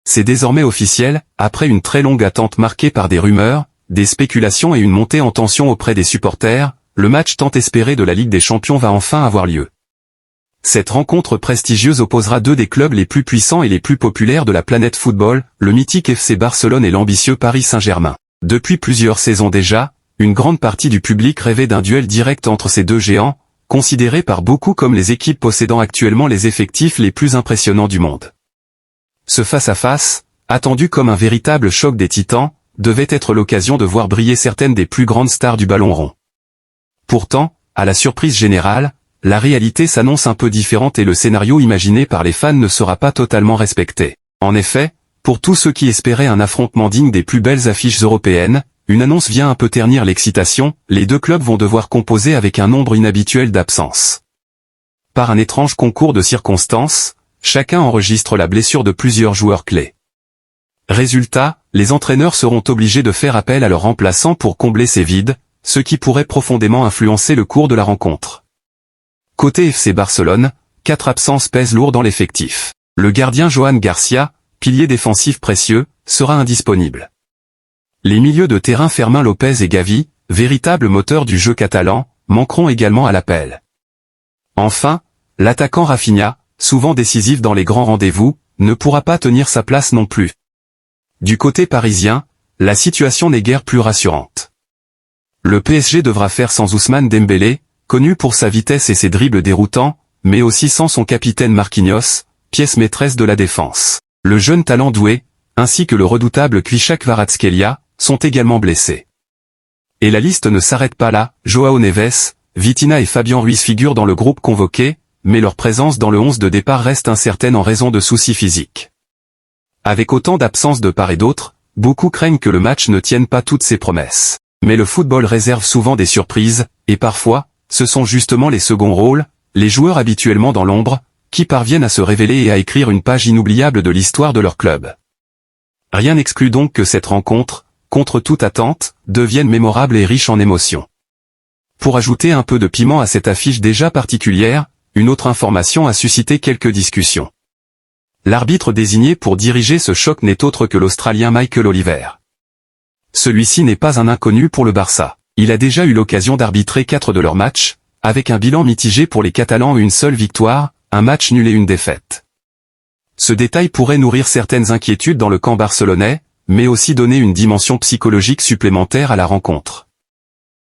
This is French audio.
C'est désormais officiel, après une très longue attente marquée par des rumeurs, des spéculations et une montée en tension auprès des supporters, le match tant espéré de la Ligue des Champions va enfin avoir lieu. Cette rencontre prestigieuse opposera deux des clubs les plus puissants et les plus populaires de la planète football, le mythique FC Barcelone et l'ambitieux Paris Saint-Germain. Depuis plusieurs saisons déjà, une grande partie du public rêvait d'un duel direct entre ces deux géants, considérés par beaucoup comme les équipes possédant actuellement les effectifs les plus impressionnants du monde. Ce face-à-face, attendu comme un véritable choc des titans, devait être l'occasion de voir briller certaines des plus grandes stars du ballon rond. Pourtant, à la surprise générale, la réalité s'annonce un peu différente et le scénario imaginé par les fans ne sera pas totalement respecté. En effet, pour tous ceux qui espéraient un affrontement digne des plus belles affiches européennes, une annonce vient un peu ternir l'excitation, les deux clubs vont devoir composer avec un nombre inhabituel d'absences. Par un étrange concours de circonstances, chacun enregistre la blessure de plusieurs joueurs clés. Résultat, les entraîneurs seront obligés de faire appel à leurs remplaçants pour combler ces vides, ce qui pourrait profondément influencer le cours de la rencontre. Côté FC Barcelone, 4 absences pèsent lourd dans l'effectif. Le gardien Joan Garcia, pilier défensif précieux, sera indisponible. Les milieux de terrain Fermín López et Gavi, véritables moteurs du jeu catalan, manqueront également à l'appel. Enfin, l'attaquant Rafinha, souvent décisif dans les grands rendez-vous, ne pourra pas tenir sa place non plus. Du côté parisien, la situation n'est guère plus rassurante. Le PSG devra faire sans Ousmane Dembélé, connu pour sa vitesse et ses dribbles déroutants, mais aussi sans son capitaine Marquinhos, pièce maîtresse de la défense. Le jeune talent doué, ainsi que le redoutable Kvichak Kvaratskhelia, sont également blessés. Et la liste ne s'arrête pas là, Joao Neves, Vitinha et Fabian Ruiz figurent dans le groupe convoqué, mais leur présence dans le 11 de départ reste incertaine en raison de soucis physiques. Avec autant d'absences de part et d'autre, beaucoup craignent que le match ne tienne pas toutes ses promesses. Mais le football réserve souvent des surprises, et parfois, ce sont justement les seconds rôles, les joueurs habituellement dans l'ombre, qui parviennent à se révéler et à écrire une page inoubliable de l'histoire de leur club. Rien n'exclut donc que cette rencontre, contre toute attente, devienne mémorable et riche en émotions. Pour ajouter un peu de piment à cette affiche déjà particulière, une autre information a suscité quelques discussions. L'arbitre désigné pour diriger ce choc n'est autre que l'Australien Michael Oliver. Celui-ci n'est pas un inconnu pour le Barça. Il a déjà eu l'occasion d'arbitrer 4 de leurs matchs, avec un bilan mitigé pour les Catalans et une seule victoire, un match nul et une défaite. Ce détail pourrait nourrir certaines inquiétudes dans le camp barcelonais, mais aussi donner une dimension psychologique supplémentaire à la rencontre.